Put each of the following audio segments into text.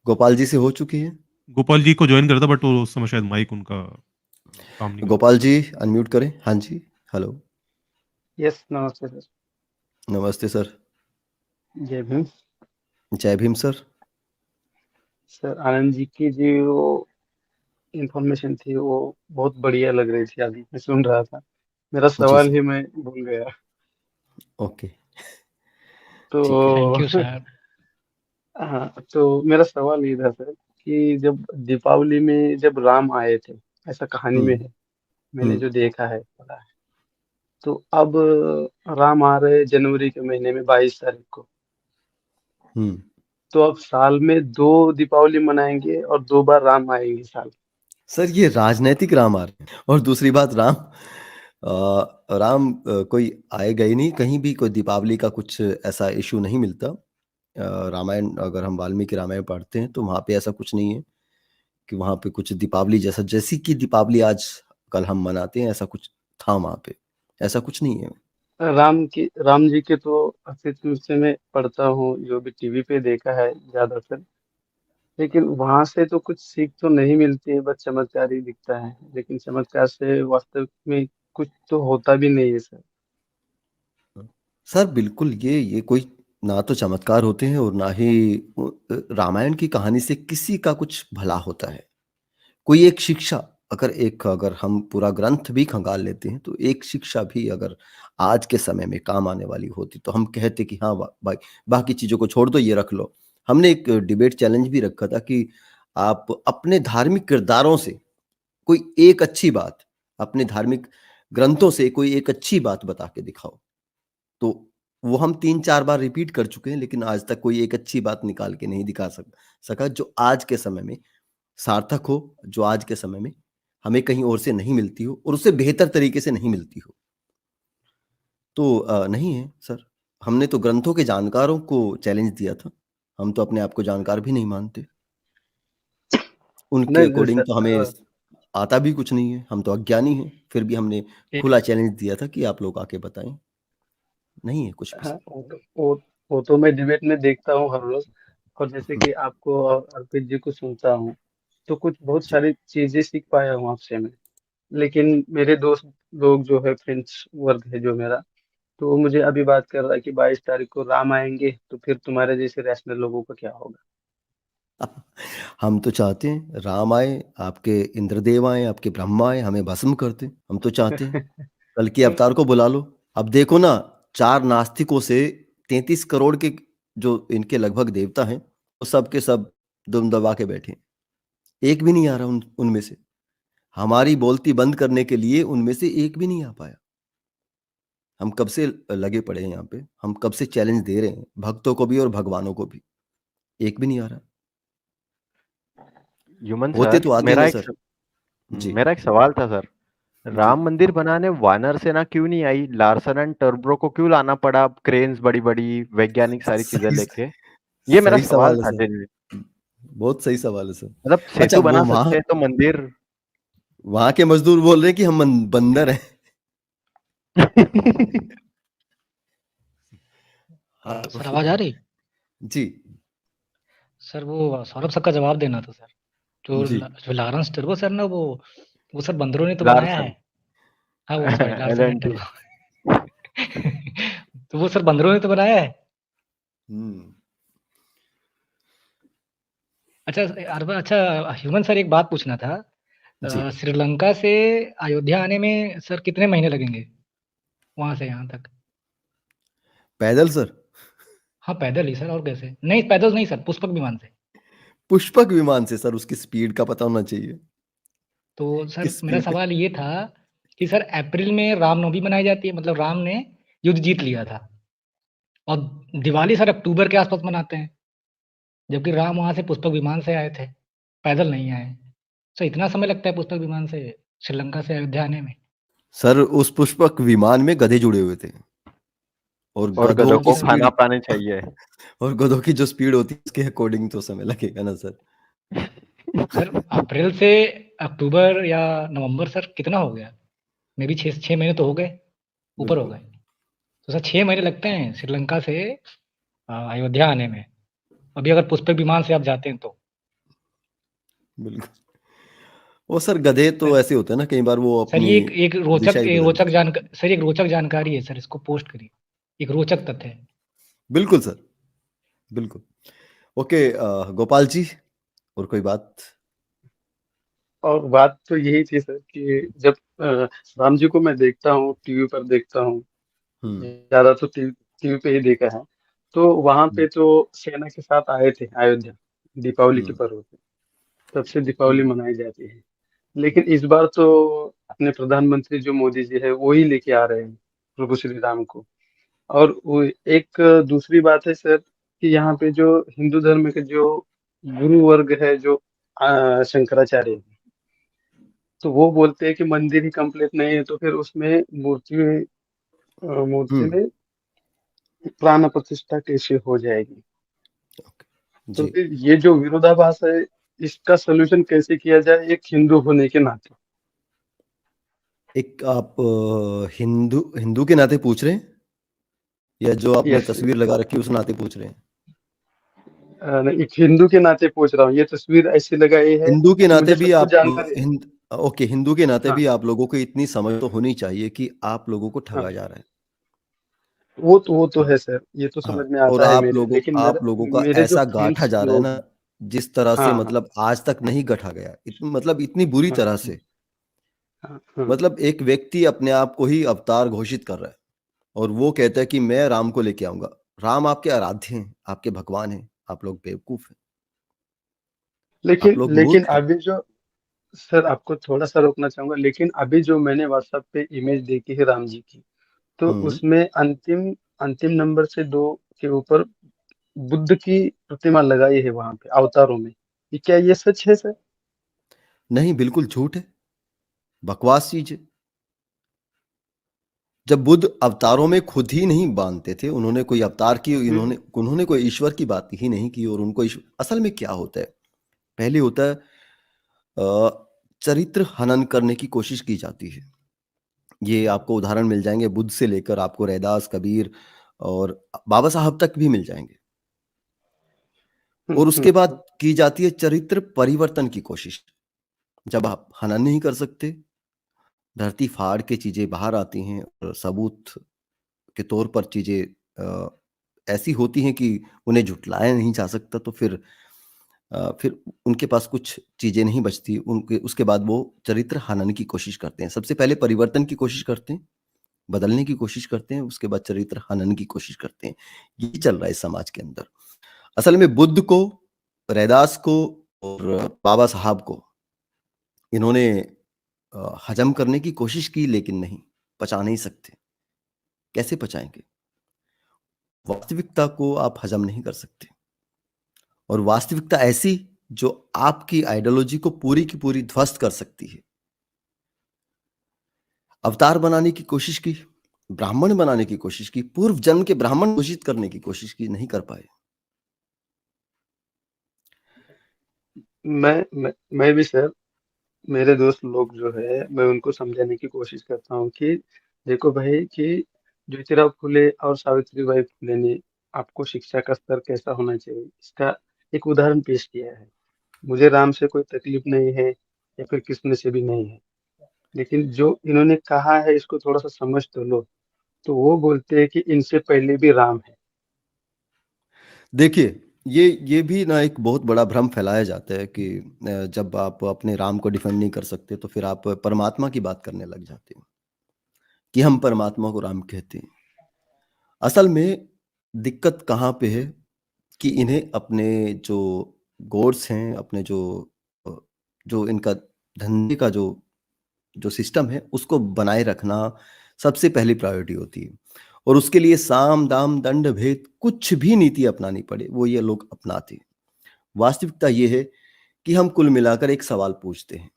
गोपाल जी से हो चुकी है? गोपाल जी को ज्वाइन करा था बट वो उस समय शायद माइक उनका काम नहीं कर रहा गोपाल जी अनम्यूट करें। हाँ जी, हेलो। यस, नमस्ते सर। नमस्ते सर। जय भीम। जय भीम सर। सर, आनंद जी की जो इंफॉर्मेशन थी वो बहुत बढ़िया लग रही थी, अभी मैं सुन रहा था। मेरा जी सवाल सर। ही मैं भूल गया। ओके, तो ठीक है। Thank you sir. हाँ, तो मेरा सवाल ये था सर कि जब दीपावली में जब राम आए थे, ऐसा कहानी में हम्म। है, मैंने हम्म। जो देखा है पढ़ा है। तो अब राम आ रहे जनवरी के महीने में 22 तारीख को। हम्म। तो अब साल में 2 दीपावली मनाएंगे और 2 बार राम आएंगे साल। सर ये राजनीतिक राम आ रहे हैं। और दूसरी बात, राम कोई आएगा ही नहीं कहीं भी। कोई दीपावली का कुछ ऐसा इशू नहीं मिलता। रामायण, अगर हम वाल्मीकि रामायण पढ़ते हैं तो वहाँ पे ऐसा कुछ नहीं है कि वहाँ पे कुछ दीपावली जैसा, जैसी कि दीपावली आज कल हम मनाते हैं, ऐसा कुछ था वहाँ पे। ऐसा कुछ नहीं है। राम जी के तो अस्तित्व से मैं पढ़ता हूँ, जो भी टीवी पे देखा है ज्यादातर। लेकिन वहां से तो कुछ सीख तो नहीं मिलती है, बस चमत्कार ही दिखता है। लेकिन चमत्कार से वास्तव में कुछ तो होता भी नहीं है सर। सर बिल्कुल, ये कोई ना तो चमत्कार होते हैं और ना ही रामायण की कहानी से किसी का कुछ भला होता है। कोई एक शिक्षा, अगर हम पूरा ग्रंथ भी खंगाल लेते हैं तो एक शिक्षा भी अगर आज के समय में काम आने वाली होती तो हम कहते कि हाँ भाई, बाकी चीजों को छोड़ दो, ये रख लो। हमने एक डिबेट चैलेंज भी रखा था कि आप अपने धार्मिक किरदारों से कोई एक अच्छी बात, अपने धार्मिक ग्रंथों से कोई एक अच्छी बात बता के दिखाओ। तो वो हम 3-4 बार रिपीट कर चुके हैं, लेकिन आज तक कोई एक अच्छी बात निकाल के नहीं दिखा सका जो आज के समय में सार्थक हो, जो आज के समय में हमें कहीं और से नहीं मिलती हो और उससे बेहतर तरीके से नहीं मिलती हो। तो नहीं है सर। हमने तो ग्रंथों के जानकारों को चैलेंज दिया था। हम तो अपने आप को जानकार भी नहीं मानते। उनके नहीं नहीं अकॉर्डिंग तो हमें सर। आता भी कुछ नहीं है। हम तो अज्ञानी हैं, फिर भी हमने खुला चैलेंज दिया था कि आप लोग आके बताएं। नहीं है कुछ भी हाँ, सर। वो तो मैं डिबेट में देखता हूँ हर रोज। और जैसे कि आपको और अर्पित जी को सुनता हूँ, तो कुछ बहुत जी। सारी चीजें सीख पाया हूँ आपसे मैं। लेकिन मेरे दोस्त लोग जो है, फ्रेंड्स वर्ग है जो मेरा, तो वो मुझे अभी बात कर रहा है कि 22 तारीख को राम आएंगे, तो फिर तुम्हारे जैसे रैशनल लोगों का क्या होगा। हम तो चाहते हैं राम आए, आपके इंद्रदेव आए, आपके ब्रह्मा आए, हमें भस्म कर दें। हम तो चाहते हैं कल के अवतार को बुला लो। अब देखो ना, 4 नास्तिकों से 33 करोड़ के जो इनके लगभग देवता हैं, वो सब के सब दुम दबा के बैठे हैं। एक भी नहीं आ रहा उनमें से। हमारी बोलती बंद करने के लिए उनमें से एक भी नहीं आ पाया। हम कब से लगे पड़े हैं यहाँ पे। हम कब से चैलेंज दे रहे हैं, भक्तों को भी और भगवानों को भी। एक भी नहीं आ रहा। युमन होते सर, तो आते ना सर। जी। मेरा एक सवाल था सर। जी। राम मंदिर बनाने वानर सेना क्यों नहीं आई? लार्सन एंड टर्ब्रो को क्यों लाना पड़ा? क्रेन्स बड़ी बड़ी वैज्ञानिक सारी चीजें सही लेके। ये मेरा सही सवाल सवाल है था सर। जेन्युइन। बहुत सही सवाल है सर। मतलब अच्छा, सेतु वो बना वहां सकते हैं तो मंदिर। वहां के मजदूर बोल रहे हैं कि हम बंदर हैं। हाँ तो सर आवाज आ रही? जी। सर वो सौरभ सर का जवाब देना था सर। जी। जो लारेंस टर्बो सर ना, वो सर बंदरों ने तो बनाया है। लार्सन। हाँ, वो sorry, Larsen and LNT. Turbo. तो वो सर बंदरों ने तो बनाया है। हम्म। अच्छा अच्छा, ह्यूमन सर, एक बात पूछना था। जी। श्रीलंका से अयोध्या आने में सर कितने महीने लगेंगे, वहां से यहाँ तक? पैदल सर। हाँ पैदल ही सर, और कैसे? नहीं पैदल नहीं सर, पुष्पक विमान से। पुष्पक विमान से सर, उसकी स्पीड का पता होना चाहिए। तो सर किस मेरा स्पीड पे। सवाल ये था कि सर अप्रैल में रामनवमी मनाई जाती है, मतलब राम ने युद्ध जीत लिया था। और दिवाली सर अक्टूबर के आसपास मनाते हैं, जबकि राम वहां से पुष्पक विमान से आए थे, पैदल नहीं आए। सर इतना समय लगता है पुष्पक विमान से श्रीलंका से अयोध्या आने में? सर उस पुष्पक विमान में गधे जुड़े हुए थे, और और गधों गधों की को स्पीड, खाना पानी चाहिए। और गधों की जो स्पीड होती है उसके अकॉर्डिंग तो समय लगेगा ना सर। सर अप्रैल से अक्टूबर या नवंबर सर कितना हो गया? मे भी 6 महीने तो हो गए, ऊपर हो बिल्कुल। गए। तो सर 6 महीने लगते हैं श्रीलंका से अयोध्या आने में, अभी अगर पुष्पक विमान से आप जाते हैं तो। बिल्कुल। वो सर गधे तो ऐसे होते हैं ना, कई बार वो सर ये अपनी एक दिशा ही बदल देते हैं। सर एक रोचक जानकारी है सर, इसको पोस्ट करिए, एक रोचक तथ्य है। बिल्कुल सर, बिल्कुल। ओके गोपाल जी, और कोई बात? और बात तो यही थी सर कि जब राम जी को मैं देखता हूँ, टीवी पर देखता हूँ, हुँ, ज्यादा तो टीवी पे ही देखा है, तो वहां पे हुँ, तो सेना के साथ आए थे अयोध्या दीपावली के हुँ, पर्व पे, तब से दीपावली हुँ, मनाई जाती है। लेकिन इस बार तो अपने प्रधानमंत्री जो मोदी जी है वो ही लेके आ रहे हैं प्रभु श्री राम को। और वो एक दूसरी बात है सर कि यहाँ पे जो हिंदू धर्म के जो गुरु वर्ग है, जो शंकराचार्य हैं, तो वो बोलते हैं कि मंदिर ही कंप्लीट नहीं है तो फिर उसमें मूर्ति हुँ, में प्राण प्रतिष्ठा कैसे हो जाएगी। तो जी। फिर ये जो विरोधाभास है, इसका सोल्यूशन कैसे किया जाए एक हिंदू होने के नाते। एक आप हिंदू हिंदू के नाते पूछ रहे हैं? या जो आपने यस, तस्वीर लगा रखी है उस नाते पूछ रहे हैं? नहीं, एक हिंदू के नाते पूछ रहा हूँ, ये तस्वीर ऐसी लगाई है हिंदू के कि नाते मुझे भी सब कुछ आप जानकारी है। ओके, हिंदू के नाते हाँ भी आप लोगों को इतनी समझ तो होनी चाहिए कि आप लोगों को हाँ, ठगा जा रहा है। वो तो हाँ, है सर, ये तो हाँ, समझ में और आता है मेरे, लेकिन आप लोगों का मेरे जो ऐसा गाँठा फ्रेंड्स जा रहा है लोग ना, हैं। जिस तरह से हाँ हाँ मतलब आज तक नहीं गढ़ा गया। मतलब इतनी बुरी हाँ तरह से, हाँ हाँ। मतलब एक व्यक्ति अपने आप को ही अवतार घोषित कर रहा है और वो कहता है कि मैं राम को लेके आऊँगा। राम आपके आराध्य हैं, आपके भगवान हैं, आप लोग बेवकूफ़ हैं, आप लेकिन लोग लेकिन मूर्ख हैं। अभी जो, सर आपको थोड़ा सा रोकना चाहूंगा, लेकिन अभी जो मैंने व्हाट्सएप पे इमेज देखी है राम जी की, तो हुँ। उसमें अंतिम अंतिम नंबर से 2 के ऊपर बुद्ध की प्रतिमा लगाई है वहां पे अवतारों में। ये क्या ये सच है सर? नहीं, बिल्कुल झूठ है, बकवास चीज़ है। जब बुद्ध अवतारों में खुद ही नहीं बाँधते थे, उन्होंने कोई अवतार की हम्म उन्होंने कोई ईश्वर की बात ही नहीं की और उनको असल में क्या होता है, पहले होता है चरित्र हनन करने की कोशिश की जाती है। ये आपको उदाहरण मिल जाएँगे बुद्ध से लेकर आपको रैदास, कबीर और बाबा साहब तक भी मिल जाएँगे। हम्म और हम्म उसके बाद हम्म की जाती है चरित्र परिवर्तन की कोशिश। जब आप हनन नहीं कर सकते, धरती फाड़ के चीज़ें बाहर आती हैं और सबूत के तौर पर चीज़ें ऐसी होती हैं कि उन्हें झुठलाया नहीं जा सकता, तो फिर उनके पास कुछ चीज़ें नहीं बचती। उनके उसके बाद वो चरित्र हनन की कोशिश करते हैं। सबसे पहले परिवर्तन की कोशिश करते हैं, बदलने की कोशिश करते हैं, उसके बाद चरित्र हनन की कोशिश करते हैं। ये चल रहा है समाज के अंदर। असल में बुद्ध को, रैदास को और बाबा साहब को इन्होंने हज़म करने की कोशिश की लेकिन नहीं, पचा नहीं सकते। कैसे पचाएँगे? वास्तविकता को आप हज़म नहीं कर सकते और वास्तविकता ऐसी जो आपकी आइडियोलॉजी को पूरी की पूरी ध्वस्त कर सकती है। अवतार बनाने की कोशिश की, ब्राह्मण बनाने की कोशिश की, पूर्व जन्म के ब्राह्मण घोषित करने की कोशिश की, नहीं कर पाए। मैं भी सर, मेरे दोस्त लोग जो है मैं उनको समझाने की कोशिश करता हूँ कि देखो भाई कि ज्योतिराव फुले और सावित्रीबाई फुले ने आपको शिक्षा का स्तर कैसा होना चाहिए इसका एक उदाहरण पेश किया है। मुझे राम से कोई तकलीफ नहीं है या फिर कृष्ण से भी नहीं है, लेकिन जो इन्होंने कहा है इसको थोड़ा सा समझ तो लो। तो वो बोलते हैं कि इनसे पहले भी राम है। देखिए, ये भी ना एक बहुत बड़ा भ्रम फैलाया जाता है कि जब आप अपने राम को डिफेंड नहीं कर सकते, तो फिर आप परमात्मा की बात करने लग जाते हो, कि हम परमात्मा को राम कहते हैं। असल में दिक्कत कहाँ पे है कि इन्हें अपने जो गॉड्स हैं, अपने अ, जो इनका धंधे का जो सिस्टम है, उसको बनाए रखना सबसे पहली प्रायोरिटी होती है और उसके लिए साम, दाम, दंड, भेद कुछ भी नीति अपनानी पड़े, वो ये लोग अपनाते हैं। वास्तविकता ये है कि हम कुल मिलाकर एक सवाल पूछते हैं,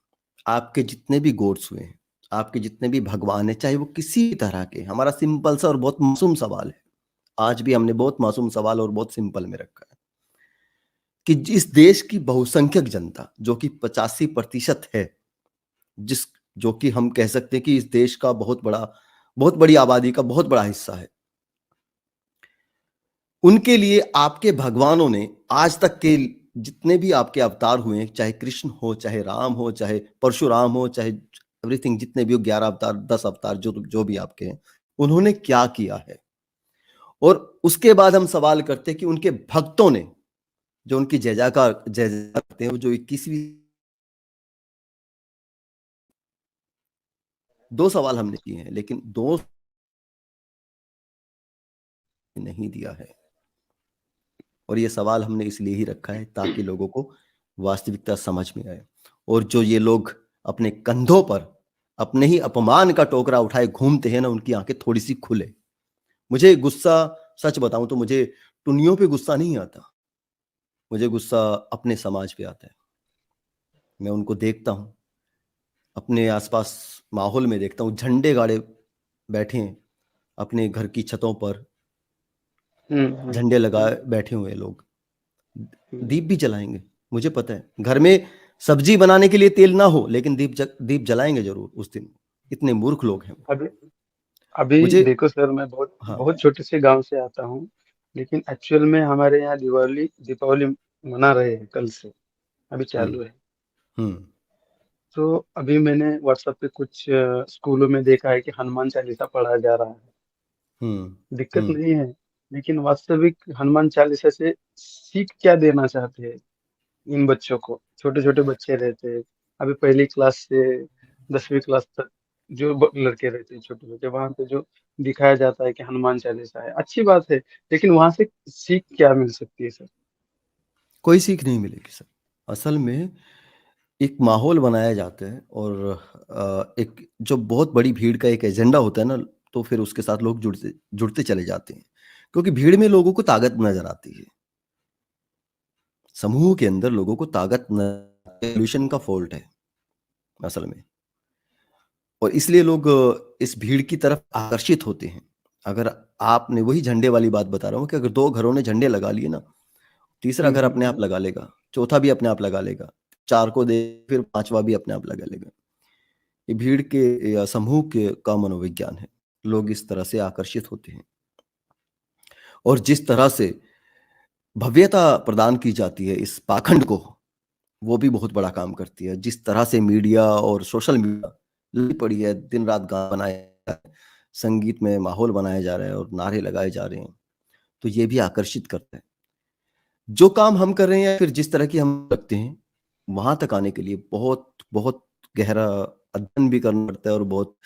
आपके जितने भी गॉड्स हुए हैं, आपके जितने भी भगवान हैं, चाहे वो किसी भी तरह के, हमारा सिंपल सा और बहुत मासूम सवाल है। आज भी हमने बहुत मासूम सवाल और बहुत सिंपल में रखा है कि इस देश की बहुसंख्यक जनता जो कि 85% है, जिस जो कि हम कह सकते हैं कि इस देश का बहुत बड़ी आबादी का बहुत बड़ा हिस्सा है। उनके लिए आपके भगवानों ने आज तक के जितने भी आपके अवतार हुए, चाहे कृष्ण हो, चाहे राम हो, चाहे परशुराम हो, चाहे एवरीथिंग, जितने भी 11 अवतार, 10 अवतार, जो भी आपके हैं, उन्होंने क्या किया है? और उसके बाद हम सवाल करते हैं कि उनके भक्तों ने जो उनकी जय जयकार करते हैं, वो जो 21वीं 2 सवाल हमने किए हैं, लेकिन 2 नहीं दिया है। और ये सवाल हमने इसलिए ही रखा है ताकि लोगों को वास्तविकता समझ में आए। और जो ये लोग अपने कंधों पर अपने ही अपमान का टोकरा उठाए घूमते हैं ना, उनकी आंखें थोड़ी-सी खुले। मुझे गुस्सा, सच बताऊँ तो मुझे टुन्नियों पे गुस्सा नहीं आता। मुझे गुस्सा अपने समाज पे आता है। मैं उनको देखता हूँ, अपने आस-पास माहौल में देखता हूँ, झंडे गाड़े बैठे हैं अपने घर की छतों पर, झंडे लगाए बैठे हुए हैं लोग। दीप भी जलाएँगे, मुझे पता है। घर में सब्जी बनाने के लिए तेल ना हो, लेकिन दीप जलाएँगे ज़रूर उस दिन। इतने मूर्ख लोग हैं वो। अभी अभी मुझे देखो सर, मैं बहुत हाँ, बहुत छोटे से गांव से आता हूँ, लेकिन एक्चुअल में हमारे यहाँ दिवाली दीपावली मना रहे हैं कल से, अभी हुँ, चालू है। हुँ, तो अभी मैंने व्हाट्सएप पे कुछ स्कूलों में देखा है कि हनुमान चालीसा पढ़ाया जा रहा है। हुँ, दिक्कत हुँ, नहीं है, लेकिन वास्तविक हनुमान चालीसा से सीख क्या देना चाहते हैं इन बच्चों को? छोटे छोटे बच्चे रहते हैं, अभी पहली क्लास से 10वीं क्लास तक जो लड़के रहते हैं छोटे छोटे, वहां पे जो दिखाया जाता है कि हनुमान चालीसा है, अच्छी बात है, लेकिन वहां से सीख क्या मिल सकती है सर? कोई सीख नहीं मिलेगी सर। असल में एक माहौल बनाया जाता है और एक जो बहुत बड़ी भीड़ का एक एजेंडा होता है ना, तो फिर उसके साथ लोग जुड़ते जुड़ते चले जाते हैं। क्योंकि भीड़ में लोगों को ताकत नज़र आती है। समूह के अंदर लोगों को ताकत न सॉल्यूशन का फ़ॉल्ट है असल में। और इसलिए लोग इस भीड़ की तरफ आकर्षित होते हैं। अगर आपने वही झंडे वाली बात बता रहा हूँ कि अगर 2 घरों ने झंडे लगा लिए ना, तीसरा घर अपने आप लगा लेगा, चौथा भी अपने आप लगा लेगा, 4 को दे फिर 5वां भी अपने आप लगा लेगा। ये भीड़ के या समूह के का मनोविज्ञान है। लोग इस तरह से आकर्षित होते हैं। और जिस तरह से भव्यता प्रदान की जाती है इस पाखंड को, वो भी बहुत बड़ा काम करती है। जिस तरह से मीडिया और सोशल मीडिया लगी पड़ी है, दिन-रात गाना बनाया जा रहा है, संगीत में माहौल बनाया जा रहा है और नारे लगाए जा रहे हैं, तो ये भी आकर्षित करता है। जो काम हम कर रहे हैं या फिर जिस तरह की हम रखते हैं, वहाँ तक आने के लिए बहुत, बहुत गहरा अध्ययन भी करना पड़ता है और बहुत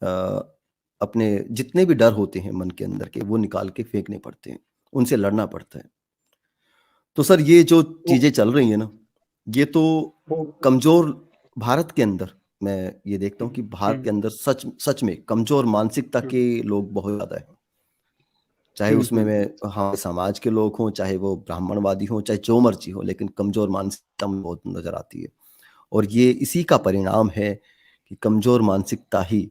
अ, अपने जितने भी डर होते हैं मन के अंदर के, वो निकाल के फेंकने पड़ते हैं, उनसे लड़ना पड़ता है। तो सर ये जो वो चीज़ें चल रही हैं ना, ये तो वो कमज़ोर भारत के अंदर मैं ये देखता हूँ कि भारत हम्म, के अंदर सच सच में कमज़ोर मानसिकता हम्म, के लोग बहुत ज़्यादा हैं। चाहे हम्म, उसमें मैं हाँ, समाज के लोग हों, चाहे वो ब्राह्मणवादी हों, चाहे जो मर्ज़ी हो, लेकिन कमज़ोर मानसिकता में बहुत नज़र आती है। और ये इसी का परिणाम है कि कमज़ोर मानसिकता ही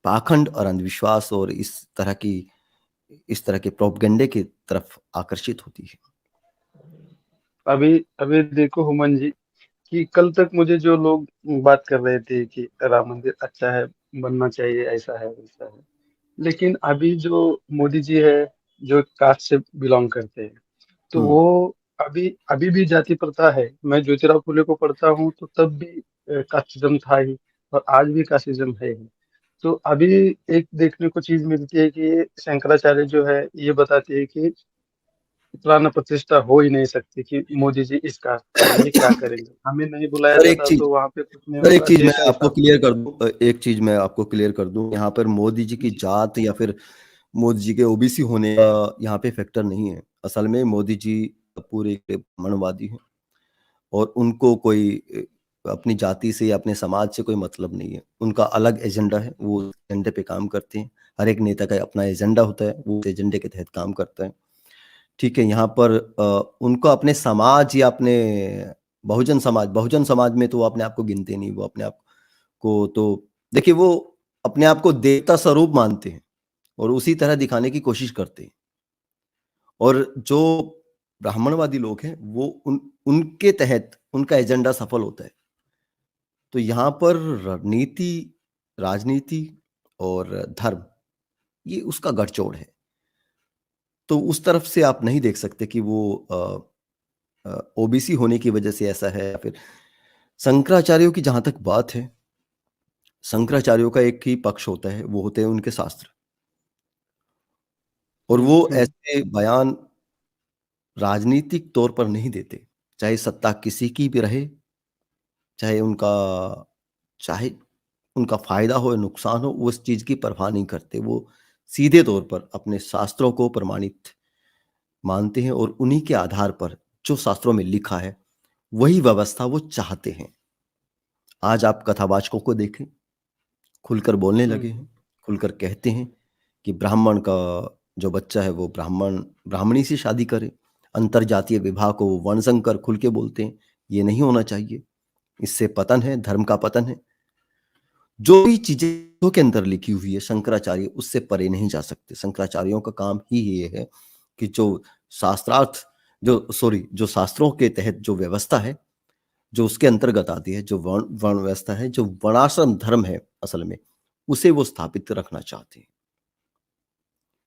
पाखंड और अंधविश्वास और इस तरह के प्रोपगेंडे की तरफ आकर्षित होती है। अभी अभी देखो हुमन जी, कि कल तक मुझे जो लोग बात कर रहे थे कि राम मंदिर अच्छा है, बनना चाहिए, ऐसा है वैसा है, लेकिन अभी जो मोदी जी है, जो कास्ट से बिलोंग करते हैं, तो हुँ। वो अभी अभी भी जाति प्रथा है। मैं ज्योतिराव फुले को पढ़ता हूँ तो तब भी कास्टिज्म था ही, और आज भी कास्टिज्म है ही। तो अभी एक देखने को चीज मिलती है कि शंकराचार्य जो है ये बताते हैं कि प्राण प्रतिष्ठा हो ही नहीं सकती, कि मोदी जी इस कास्ट के हैं, ये क्या करेंगे, हमें नहीं बुलाया सर एक जाता चीज़ तो वहां पे कुछ नहीं सर एक होगा, चीज़ मैं देश आपको ऐसा। क्लियर कर दूँ एक चीज़ मैं आपको क्लियर कर दूँ, यहाँ पर मोदी जी की जी जात या फिर मोदी जी के ओबीसी होने का यहाँ पे फैक्टर नहीं है। असल में मोदी जी पूरे के ब्राह्मणवादी हैं और उनको कोई अपनी जाति से या अपने समाज से कोई मतलब नहीं है। उनका अलग एजेंडा है, वो उस एजेंडे पे काम करते हैं। हर एक नेता का अपना एजेंडा होता है, वो उस एजेंडे के तहत काम करता है। ठीक है, यहाँ पर उनको अपने समाज या अपने बहुजन समाज में तो वो अपने आप को गिनते नहीं, वो अपने आप को तो देखिए वो अपने आप को देवता स्वरूप मानते हैं और उसी तरह दिखाने की कोशिश करते हैं। और जो ब्राह्मणवादी लोग हैं, वो उनके तहत उनका एजेंडा सफल होता है। तो यहाँ पर रणनीति, राजनीति और धर्म, ये उसका गठजोड़ है। तो उस तरफ से आप नहीं देख सकते कि वो ओबीसी होने की वजह से ऐसा है, या फिर शंकराचार्यों की जहाँ तक बात है, शंकराचार्यों का एक ही पक्ष होता है, वो होते हैं उनके शास्त्र। और वो ऐसे बयान राजनीतिक तौर पर नहीं देते, चाहे सत्ता किसी की भी रहे, चाहे उनका फ़ायदा हो या नुकसान हो, वो उस चीज़ की परवाह नहीं करते। वो सीधे तौर पर अपने शास्त्रों को प्रमाणित मानते हैं और उन्हीं के आधार पर जो शास्त्रों में लिखा है, वही व्यवस्था वो चाहते हैं। आज आप कथावाचकों को देखें, खुलकर बोलने लगे हैं, खुलकर कहते हैं कि ब्राह्मण का जो बच्चा है वो ब्राह्मणी से शादी करे, अंतरजातीय विवाह को वो वर्णशंकर खुल के बोलते हैं, ये नहीं होना चाहिए, इससे पतन है, धर्म का पतन है। जो भी चीजें के अंदर लिखी हुई है, शंकराचार्य उससे परे नहीं जा सकते। शंकराचार्योयों का काम ही ये है कि जो जो शास्त्रों के तहत जो व्यवस्था है, जो उसके अंतर्गत आती है, जो वर्ण व्यवस्था है, जो वर्णाश्रम धर्म है असल में, उसे वो स्थापित रखना चाहते हैं।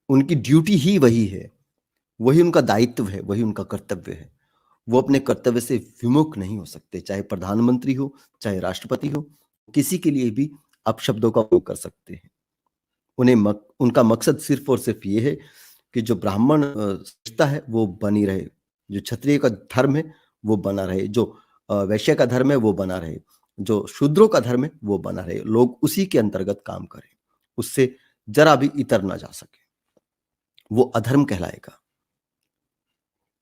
उनकी ड्यूटी ही वही है, वही उनका दायित्व है, वही उनका कर्तव्य है। वो अपने कर्तव्य से विमुख नहीं हो सकते, चाहे प्रधानमंत्री हो, चाहे राष्ट्रपति हो, किसी के लिए भी अपशब्दों का उपयोग कर सकते हैं। उनका मकसद सिर्फ और सिर्फ ये है कि जो ब्राह्मण रिश्ता है वो बनी रहे, जो क्षत्रिय का धर्म है वो बना रहे, जो वैश्य का धर्म है वो बना रहे, जो शूद्रों का धर्म है वो बना रहे। लोग उसी के अंतर्गत काम करें, उससे जरा भी इतर ना जा सके, वो अधर्म कहलाएगा।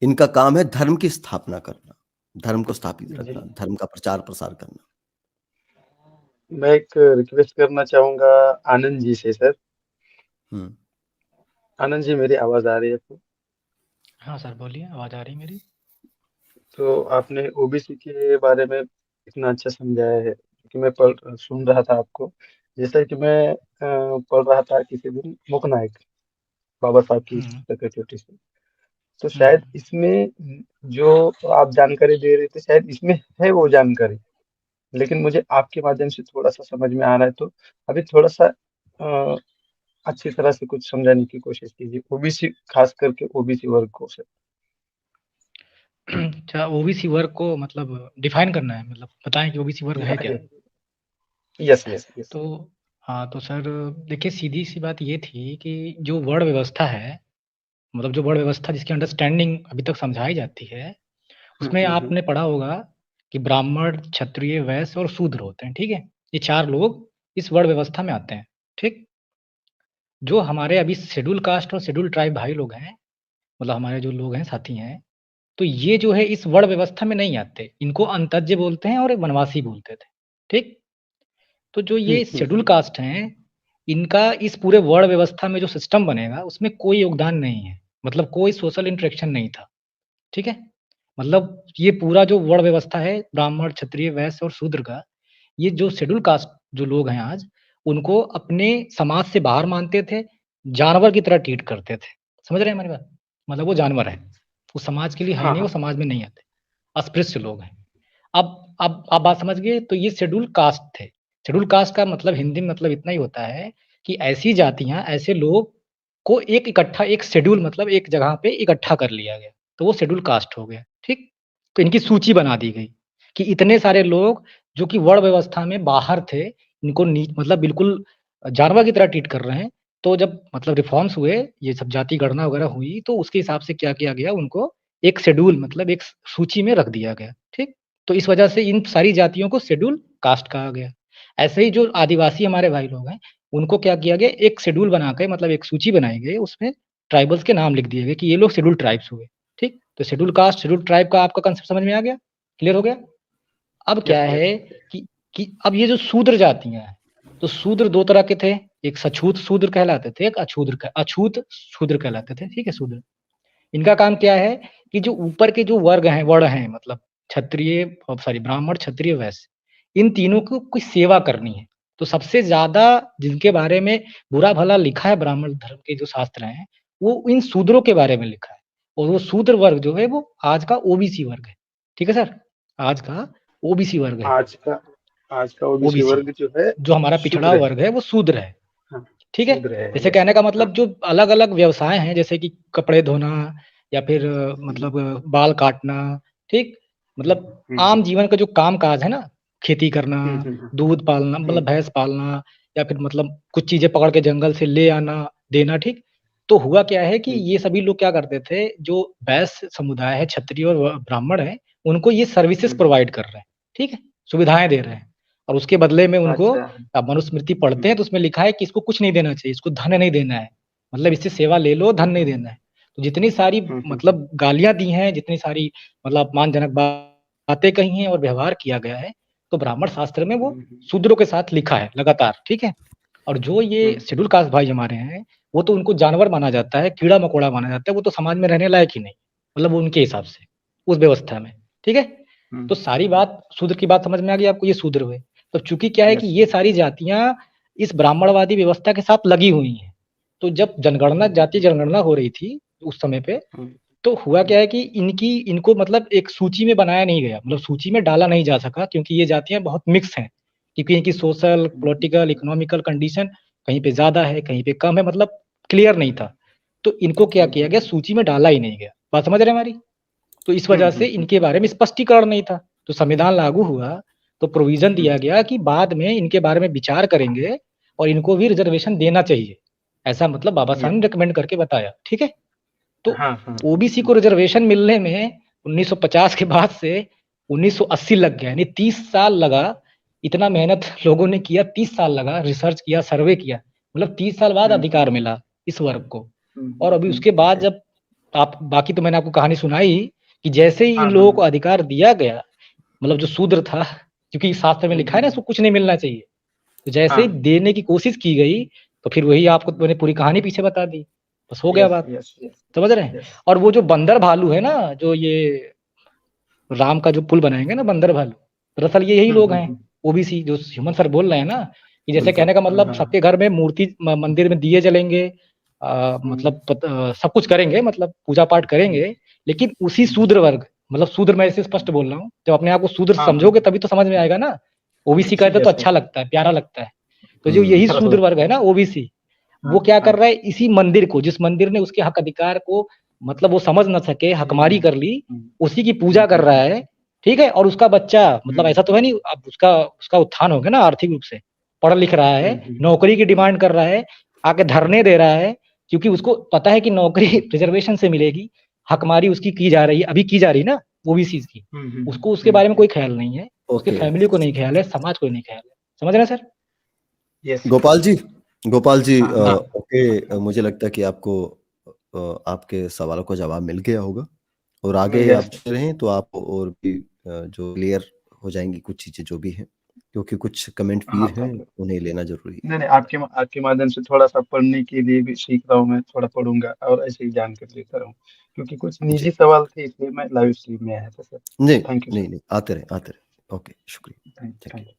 इनका काम है धर्म की स्थापना करना, धर्म को स्थापित रखना, धर्म का प्रचार प्रसार करना। मैं एक रिक्वेस्ट करना चाहूंगा आनंद जी से। सर आनंद जी, मेरी आवाज आ रही है आपको? हाँ सर बोलिए, आवाज आ रही मेरी। तो आपने ओबीसी के बारे में इतना अच्छा समझाया है कि मैं सुन रहा था आपको। जैसा कि मैं पढ़ रहा था किसी दिन मुक नायक बाबा साहब की पुस्तक है छोटी सी, तो शायद इसमें जो आप जानकारी दे रहे थे शायद इसमें है वो जानकारी, लेकिन मुझे आपके माध्यम से थोड़ा सा समझ में आ रहा है। तो अभी थोड़ा सा अच्छी तरह से कुछ समझाने की कोशिश कीजिए, ओबीसी, खास करके ओबीसी वर्ग को। सर अच्छा, ओबीसी वर्ग को मतलब डिफाइन करना है, मतलब बताएं कि ओबीसी वर्ग है क्या? Yes yes yes. तो हाँ, तो सर देखिए, सीधी सी बात ये थी कि जो वर्ण व्यवस्था है, मतलब जो वर्ण व्यवस्था जिसकी अंडरस्टैंडिंग अभी तक समझाई जाती है, उसमें आपने पढ़ा होगा कि ब्राह्मण, क्षत्रिय, वैश्य और शूद्र होते हैं, ठीक है? ये 4 लोग इस वर्ण व्यवस्था में आते हैं, ठीक? जो हमारे अभी शेड्यूल कास्ट और शेड्यूल ट्राइब भाई लोग हैं, मतलब हमारे जो लोग हैं, साथी हैं, तो ये जो है इस वर्ण व्यवस्था में नहीं आते। इनको अंतज्य बोलते हैं और वनवासी बोलते थे, ठीक? तो जो ये शेड्यूल कास्ट हैं, इनका इस पूरे वर्ण व्यवस्था में जो सिस्टम बनेगा, उसमें कोई योगदान नहीं है, मतलब कोई सोशल इंटरेक्शन नहीं था, ठीक है? मतलब ये पूरा जो वर्ण व्यवस्था है, ब्राह्मण, क्षत्रिय, वैश्य और शूद्र का, ये जो शेड्यूल कास्ट जो लोग हैं आज, उनको अपने समाज से बाहर मानते थे, जानवर की तरह ट्रीट करते थे। समझ रहे हैं हमारी बात? मतलब वो जानवर है, वो समाज के लिए है नहीं, वो समाज में नहीं आते, अस्पृश्य लोग हैं। अब आप बात समझ गए? तो ये शेड्यूल कास्ट थे। शेड्यूल कास्ट का मतलब हिंदी में मतलब इतना ही होता है कि ऐसी जातियाँ, ऐसे लोग को एक इकट्ठा, एक शेड्यूल मतलब एक जगह पे इकट्ठा कर लिया गया, तो वो शेड्यूल कास्ट हो गया, ठीक? तो इनकी सूची बना दी गई कि इतने सारे लोग जो कि वर्ण व्यवस्था में बाहर थे, इनको मतलब बिल्कुल जानवर की तरह ट्रीट कर रहे हैं। तो जब मतलब रिफॉर्म्स हुए, ये सब जाति गणना वगैरह हुई, तो उसके हिसाब से क्या किया गया, उनको एक शेड्यूल मतलब एक सूची में रख दिया गया, ठीक? तो इस वजह से इन सारी जातियों को शेड्यूल कास्ट कहा गया। ऐसे ही जो आदिवासी हमारे भाई लोग हैं, उनको क्या किया गया, एक शेड्यूल बना के मतलब एक सूची बनाई गई, उसमें ट्राइबल्स के नाम लिख दिए गए कि ये लोग शेड्यूल ट्राइब्स हुए, ठीक? तो शेड्यूल कास्ट, शेड्यूल ट्राइब का आपका कंसेप्ट समझ में आ गया? क्लियर हो गया? अब क्या है कि अब ये जो शूद्र जातियां हैं, तो शूद्र 2 तरह के थे, एक सछूत शूद्र कहलाते थे, एक अछूत शूद्र कहलाते थे, ठीक है? शूद्र, इनका काम क्या है कि जो ऊपर के जो वर्ग हैं, वर्ण हैं, मतलब क्षत्रिय, सॉरी ब्राह्मण, क्षत्रिय, वैश्य, इन तीनों को कुछ सेवा करनी है। तो सबसे ज्यादा जिनके बारे में बुरा भला लिखा है ब्राह्मण धर्म के जो शास्त्र हैं, वो इन शूद्रों के बारे में लिखा है, और वो शूद्र वर्ग जो है वो आज का ओबीसी वर्ग है, ठीक है सर? आज का ओबीसी वर्ग है। आज का ओबीसी वर्ग जो है, जो हमारा पिछड़ा वर्ग है, वो शूद्र है, ठीक है? जैसे यस। कहने का मतलब जो अलग-अलग व्यवसाय हैं, जैसे कि कपड़े धोना या फिर मतलब बाल काटना ठीक? मतलब आम जीवन का जो काम-काज है ना, खेती करना, दूध पालना मतलब भैंस पालना या फिर मतलब कुछ चीज़ें पकड़ के जंगल से ले आना, देना, ठीक? तो हुआ क्या है कि ये सभी लोग क्या करते थे, जो वैश्य समुदाय है, क्षत्रिय और ब्राह्मण है, उनको ये सर्विसेज़ प्रोवाइड कर रहे हैं, ठीक है? सुविधाएँ दे रहे हैं और उसके बदले में उनको आप मनुस्मृति पढ़ते हैं तो उसमें लिखा है कि इसको कुछ नहीं देना चाहिए, इसको धन नहीं देना है, मतलब इससे सेवा ले लो, धन नहीं देना है। तो जितनी सारी मतलब गालियाँ दी हैं, जितनी सारी मतलब अपमानजनक बातें कही हैं और व्यवहार किया गया है, तो ब्राह्मण शास्त्र में वो शूद्रों के साथ लिखा है लगातार, ठीक है? और जो ये शेड्यूल कास्ट भाई हमारे हैं, वो तो उनको जानवर माना जाता है, कीड़ा-मकोड़ा माना जाता है, वो तो समाज में रहने लायक ही नहीं, मतलब वो उनके हिसाब से, उस व्यवस्था में, ठीक है? तो सारी बात शूद्र की बात समझ में आ गई आपको, ये शूद्र हुए। तो चूँकि क्या है कि ये सारी जातियाँ इस ब्राह्मणवादी व्यवस्था के साथ लगी हुई हैं। तो जब जनगणना जातीय जनगणना हो रही थी उस समय पे, तो हुआ क्या है कि इनको मतलब एक सूची में बनाया नहीं गया, मतलब सूची में डाला नहीं जा सका क्योंकि ये जातियाँ बहुत मिक्स हैं। क्योंकि इनकी सोशल, पॉलिटिकल, इकोनॉमिकल कंडीशन कहीं पे ज़्यादा है, कहीं पे कम है, मतलब क्लियर नहीं था। तो इनको क्या किया गया, सूची में डाला ही नहीं गया। बात समझ रहे हैं हमारी? तो इस वजह से इनके बारे में स्पष्टीकरण नहीं था। तो संविधान लागू हुआ, तो प्रोविज़न दिया गया कि बाद में इनके बारे में विचार करेंगे और इनको भी रिज़र्वेशन देना चाहिए। ऐसा मतलब बाबा साहब ने रिकमेंड करके बताया, ठीक है? तो ओबीसी को रिज़र्वेशन मिलने में 1950 के बाद से 1980 लग गया, यानी 30 साल लगा। इतना मेहनत लोगों ने किया, 30 साल लगा, रिसर्च किया, सर्वे किया, मतलब 30 साल बाद अधिकार मिला इस वर्ग को। और अभी उसके बाद जब आप बाकी तो मैंने आपको कहानी सुनाई कि जैसे ही इन लोगों को अधिकार दिया गया, मतलब जो शूद्र था, क्योंकि शास्त्र में लिखा है ना इसको कुछ नहीं मिलना चाहिए, तो जैसे ही देने की कोशिश की गई, तो फिर वही आपको मैंने पूरी कहानी पीछे बता दी, बस हो गया बात। समझ रहे हैं? और वो जो बंदर भालू है ना, जो ये राम का जो पुल बनाएंगे ना बंदर भालू, दरअसल ये यही लोग हैं, ओबीसी जो ह्यूमन सर बोल रहे हैं ना, कि जैसे कहने का मतलब सबके घर में मूर्ति मंदिर में दिए जलेंगे, मतलब सब कुछ करेंगे, मतलब पूजा पाठ करेंगे, लेकिन उसी शूद्र वर्ग, मतलब शूद्र मैं ऐसे स्पष्ट बोल रहा हूँ, जब अपने आप को शूद्र समझोगे तभी तो समझ में आएगा ना। ओबीसी कहते तो अच्छा लगता है, प्यारा लगता है, तो जो यही शूद्र वर्ग है ना ओबीसी, वो क्या कर रहा है, इसी मंदिर को, जिस मंदिर ने उसके हक अधिकार को मतलब वो समझ ना सके, हकमारी कर ली, उसी की पूजा कर रहा है, ठीक है? और उसका बच्चा मतलब ऐसा तो है नहीं, अब उसका उत्थान हो गया ना आर्थिक रूप से, पढ़ लिख रहा है, नौकरी की डिमांड कर रहा है, आके धरने दे रहा है, क्योंकि उसको पता है कि नौकरी रिजर्वेशन से मिलेगी, हकमारी उसकी की जा रही है, अभी की जा रही है ना ओबीसी की, उसको उसके बारे में कोई ख्याल नहीं है, उसके फैमिली को नहीं ख्याल है, समाज को नहीं ख्याल है। समझ रहे हैं सर? गोपाल जी, ओके, मुझे लगता है कि आपको आपके सवालों का जवाब मिल गया होगा और आगे आप चल रहे हैं तो आप और भी जो क्लियर हो जाएंगी कुछ चीजें जो भी हैं, क्योंकि कुछ कमेंट वीर हैं, उन्हें लेना जरूरी है। नहीं, आपके माध्यम से थोड़ा सा पढ़ने के लिए भी सीख रहा हूँ, मैं थोड़ा पढ़ूंगा और ऐसे ही जानकारी लेता रहूँ, क्योंकि कुछ निजी सवाल थे इसलिए मैं लाइव स्ट्रीम में आया था सर। नहीं थैंक यू नहीं नहीं, आते रहे। ओके, शुक्रिया। सर।